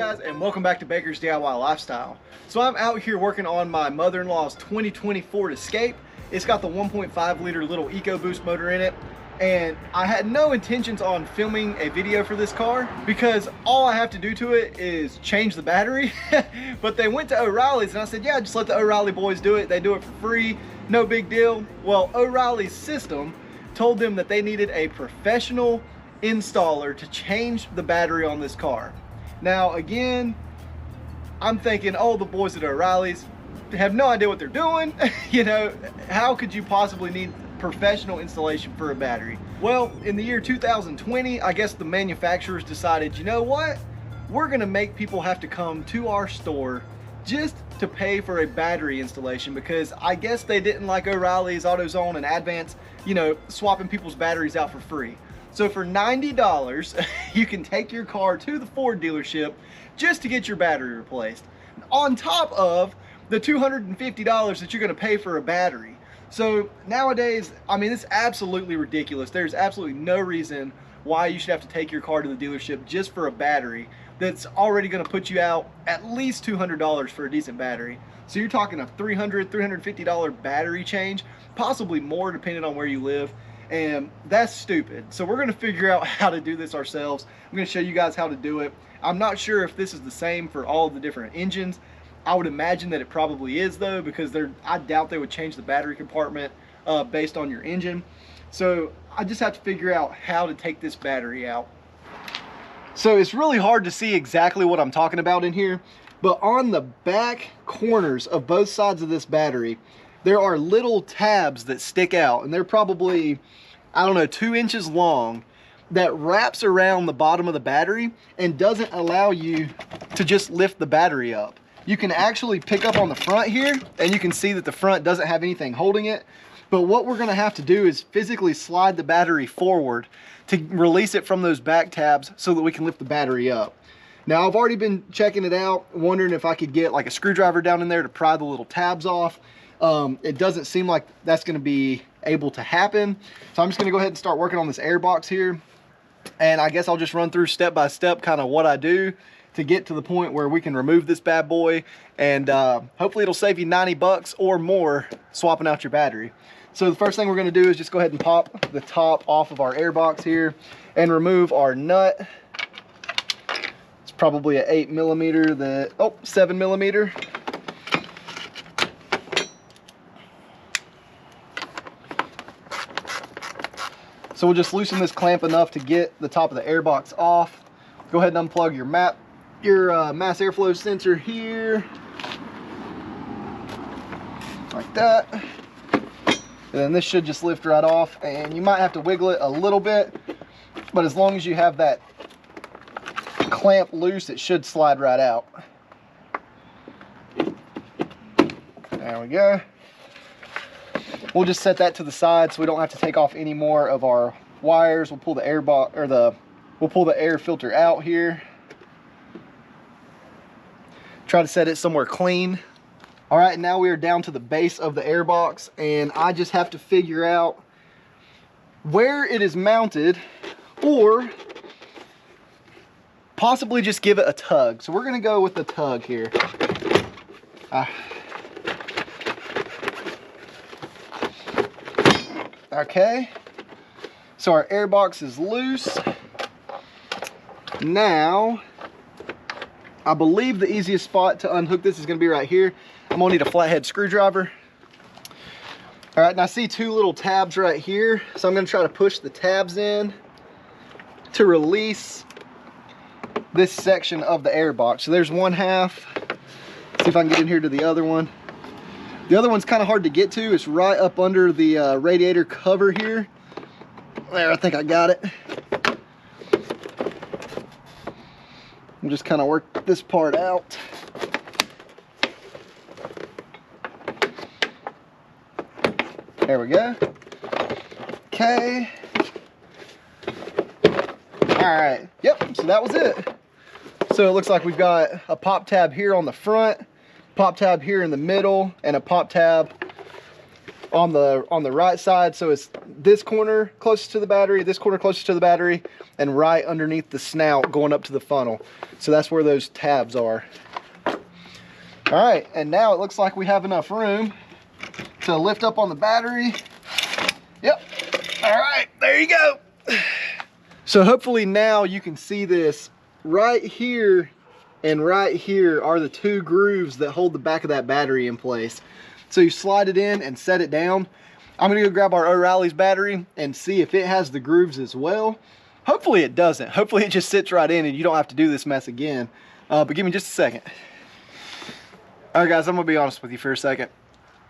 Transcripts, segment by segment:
guys, and welcome back to Baker's DIY Lifestyle. So I'm out here working on my mother-in-law's 2020 Ford Escape. It's got the 1.5 liter little EcoBoost motor in it, and I had no intentions on filming a video for this car because all I have to do to it is change the battery. But they went to O'Reilly's and I said, yeah, just let the O'Reilly boys do it. They do it for free, no big deal. Well, O'Reilly's system told them that they needed a professional installer to change the battery on this car. Now again, I'm thinking, oh, the boys at O'Reilly's have no idea what they're doing. You know, how could you possibly need professional installation for a battery? Well, in the year 2020, I guess the manufacturers decided, you know what, we're gonna make people have to come to our store just to pay for a battery installation, because I guess they didn't like O'Reilly's, AutoZone, and Advance, you know, swapping people's batteries out for free. So for $90, you can take your car to the Ford dealership just to get your battery replaced, on top of the $250 that you're gonna pay for a battery. So nowadays, I mean, it's absolutely ridiculous. There's absolutely no reason why you should have to take your car to the dealership just for a battery that's already gonna put you out at least $200 for a decent battery. So you're talking a $300, $350 battery change, possibly more depending on where you live. And that's stupid. So we're gonna figure out how to do this ourselves. I'm gonna show you guys how to do it. I'm not sure if this is the same for all of the different engines. I would imagine that it probably is though, because I doubt they would change the battery compartment based on your engine. So I just have to figure out how to take this battery out. So it's really hard to see exactly what I'm talking about in here, but on the back corners of both sides of this battery, there are little tabs that stick out, and they're probably, I don't know, 2 inches long, that wraps around the bottom of the battery and doesn't allow you to just lift the battery up. You can actually pick up on the front here, and you can see that the front doesn't have anything holding it. But what we're gonna have to do is physically slide the battery forward to release it from those back tabs so that we can lift the battery up. Now, I've already been checking it out, wondering if I could get like a screwdriver down in there to pry the little tabs off. It doesn't seem like that's going to be able to happen. So I'm just going to go ahead and start working on this air box here. And I guess I'll just run through step by step kind of what I do to get to the point where we can remove this bad boy. And hopefully it'll save you 90 bucks or more swapping out your battery. So the first thing we're going to do is just go ahead and pop the top off of our air box here and remove our nut. It's probably an 8mm, 7mm. So we'll just loosen this clamp enough to get the top of the air box off. Go ahead and unplug your mass airflow sensor here, like that. And then this should just lift right off, and you might have to wiggle it a little bit, but as long as you have that clamp loose, it should slide right out. There we go. We'll just set that to the side so we don't have to take off any more of our wires. We'll pull the air box, or we'll pull the air filter out here. Try to set it somewhere clean. All right, now we are down to the base of the air box, and I just have to figure out where it is mounted, or possibly just give it a tug. So we're gonna go with the tug here. Okay, so our air box is loose. Now, I believe the easiest spot to unhook this is gonna be right here. I'm gonna need a flathead screwdriver. All right, and I see 2 little tabs right here. So I'm gonna try to push the tabs in to release this section of the air box. So there's one half. See if I can get in here to the other one. The other one's kind of hard to get to. It's right up under the radiator cover here. There, I think I got it. I'll just kind of work this part out. There we go. Okay. All right. Yep, so that was it. So it looks like we've got a pop tab here on the front, pop tab here in the middle, and a pop tab on the right side. So it's this corner closest to the battery, this corner closest to the battery, and right underneath the snout going up to the funnel. So that's where those tabs are. All right, and now it looks like we have enough room to lift up on the battery. Yep. All right, there you go. So hopefully now you can see this. Right here and right here are the two grooves that hold the back of that battery in place. So you slide it in and set it down. I'm gonna go grab our O'Reilly's battery and see if it has the grooves as well. Hopefully it doesn't. Hopefully it just sits right in and you don't have to do this mess again. But give me just a second. All right guys, I'm gonna be honest with you for a second.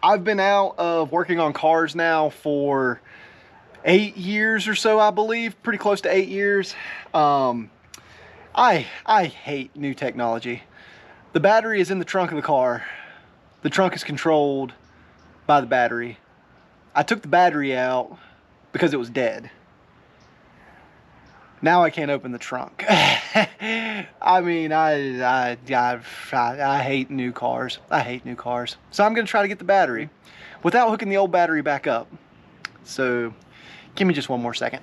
I've been out of working on cars now for 8 years or so, I believe, pretty close to 8 years. I hate new technology. The battery is in the trunk of the car. The trunk is controlled by the battery. I took the battery out because it was dead. Now I can't open the trunk. I mean, I hate new cars. I hate new cars. So I'm gonna try to get the battery without hooking the old battery back up. So give me just one more second.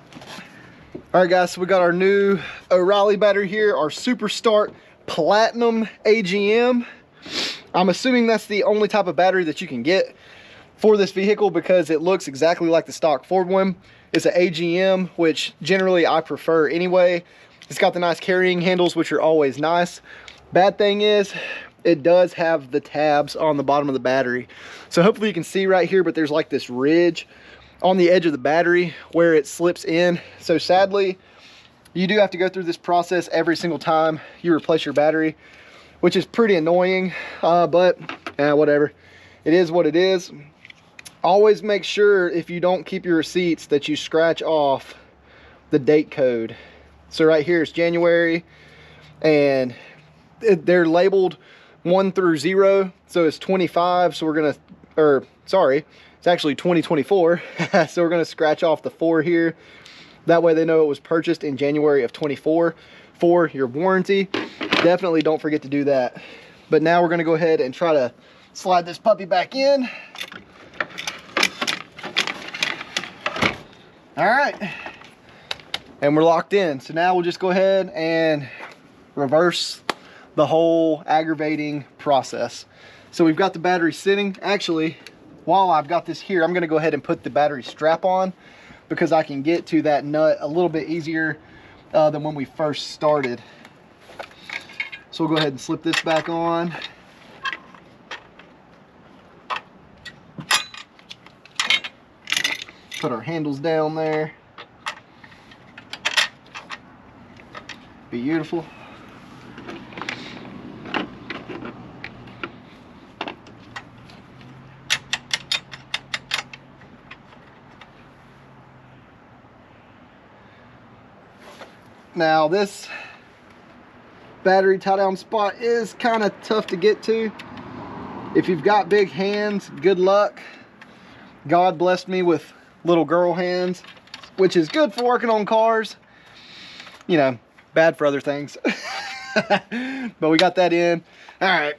All right guys, so we got our new O'Reilly battery here, our Super Start Platinum AGM. I'm assuming that's the only type of battery that you can get for this vehicle because it looks exactly like the stock Ford one. It's an AGM, which generally I prefer anyway. It's got the nice carrying handles, which are always nice. Bad thing is, it does have the tabs on the bottom of the battery. So hopefully you can see right here, but there's like this ridge on the edge of the battery where it slips in. So sadly, you do have to go through this process every single time you replace your battery, which is pretty annoying, but whatever. It is what it is. Always make sure if you don't keep your receipts that you scratch off the date code. So right here is January, and they're labeled 1 through 0, so it's 25. So we're gonna, or sorry, it's actually 2024. So we're gonna scratch off the 4 here. That way they know it was purchased in January of 24 for your warranty. Definitely don't forget to do that. But now we're gonna go ahead and try to slide this puppy back in. All right, and we're locked in. So now we'll just go ahead and reverse the whole aggravating process. So we've got the battery sitting. Actually, while I've got this here, I'm gonna go ahead and put the battery strap on because I can get to that nut a little bit easier than when we first started. So we'll go ahead and slip this back on. Put our handles down there. Beautiful. Now this battery tie down spot is kind of tough to get to. If you've got big hands, good luck. God blessed me with little girl hands, which is good for working on cars, you know, bad for other things. But we got that in. All right,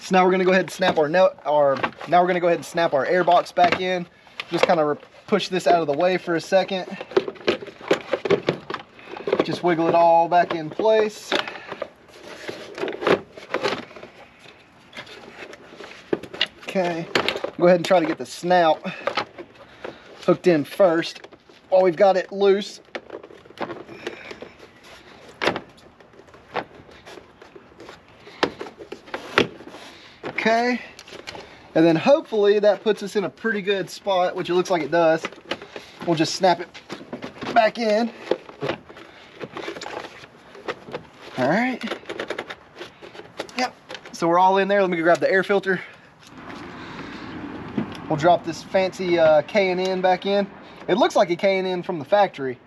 so now we're gonna go ahead and snap now we're gonna go ahead and snap our air box back in. Just kind of push this out of the way for a second. Just wiggle it all back in place. Okay, go ahead and try to get the snout hooked in first while we've got it loose. Okay, and then hopefully that puts us in a pretty good spot, which it looks like it does. We'll just snap it back in. All right, yep, so we're all in there. Let me go grab the air filter. We'll drop this fancy K&N back in. It looks like a K&N from the factory.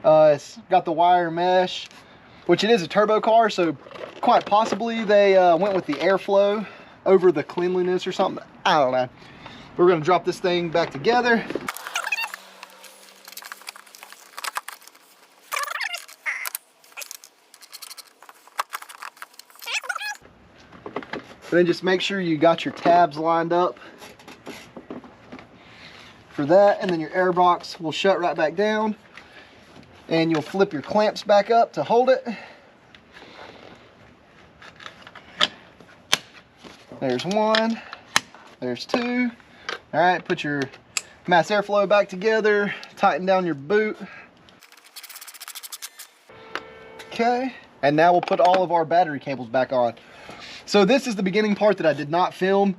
It's got the wire mesh, which it is a turbo car, so quite possibly they went with the airflow over the cleanliness or something. I don't know. We're gonna drop this thing back together. And then just make sure you got your tabs lined up. for that. And then your air box will shut right back down, and you'll flip your clamps back up to hold it. There's one, there's two. All right, put your mass airflow back together, tighten down your boot. Okay, and now we'll put all of our battery cables back on. So this is the beginning part that I did not film.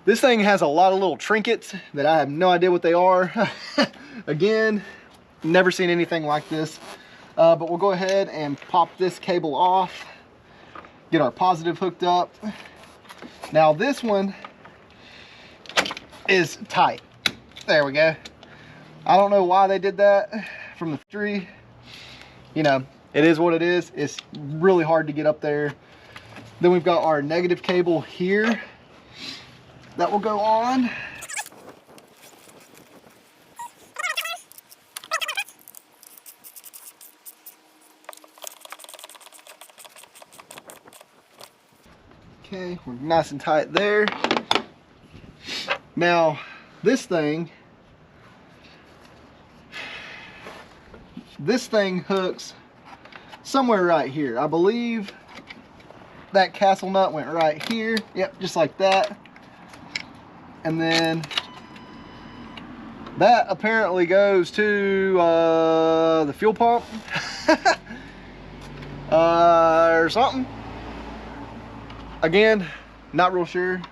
This thing has a lot of little trinkets that I have no idea what they are. Again, never seen anything like this. But we'll go ahead and pop this cable off, get our positive hooked up. Now this one is tight. There we go. I don't know why they did that from the factory. You know, it is what it is. It's really hard to get up there. Then we've got our negative cable here that will go on. Okay, we're nice and tight there. Now, this thing hooks somewhere right here. I believe that castle nut went right here. Yep, just like that. And then that apparently goes to the fuel pump or something. Again, not real sure,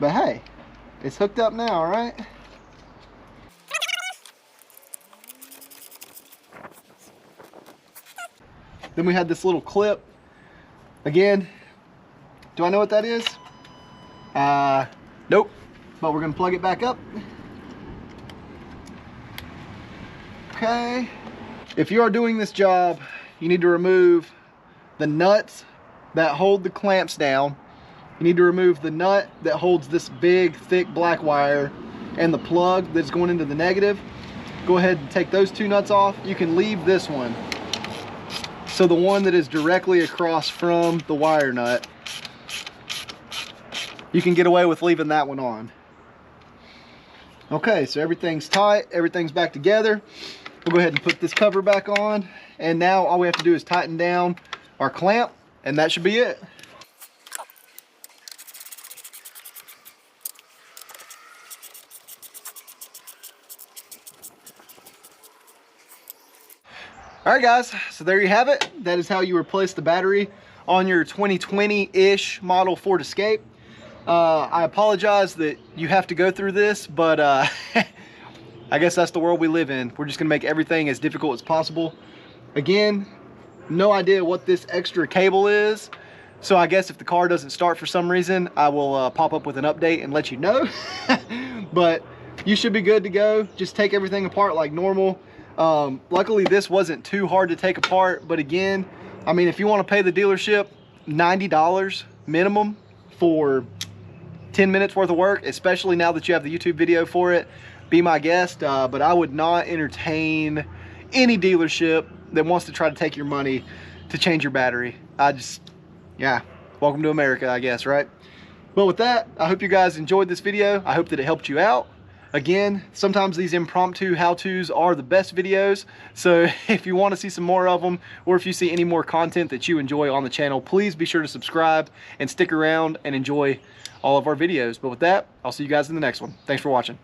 but hey, it's hooked up now, right? Then we had this little clip. Again, do I know what that is? Nope, but we're gonna plug it back up. Okay, if you are doing this job, you need to remove the nuts that hold the clamps down. You need to remove the nut that holds this big, thick black wire and the plug that's going into the negative. Go ahead and take those two nuts off. You can leave this one. So the one that is directly across from the wire nut, you can get away with leaving that one on. Okay, so everything's tight, everything's back together. We'll go ahead and put this cover back on, and now all we have to do is tighten down our clamp, and that should be it. All right, guys, so there you have it. That is how you replace the battery on your 2020-ish model Ford Escape. I apologize that you have to go through this, but I guess that's the world we live in. We're just gonna make everything as difficult as possible. Again, no idea what this extra cable is, so I guess if the car doesn't start for some reason, I will pop up with an update and let you know. But you should be good to go. Just take everything apart like normal. Luckily this wasn't too hard to take apart, but again, I mean, if you want to pay the dealership $90 minimum for 10 minutes worth of work, especially now that you have the YouTube video for it, be my guest. But I would not entertain any dealership that wants to try to take your money to change your battery. Yeah, welcome to America, I guess, right? But with that, I hope you guys enjoyed this video. I hope that it helped you out. Again, sometimes these impromptu how-tos are the best videos, so if you want to see some more of them, or if you see any more content that you enjoy on the channel, please be sure to subscribe and stick around and enjoy all of our videos. But with that, I'll see you guys in the next one. Thanks for watching.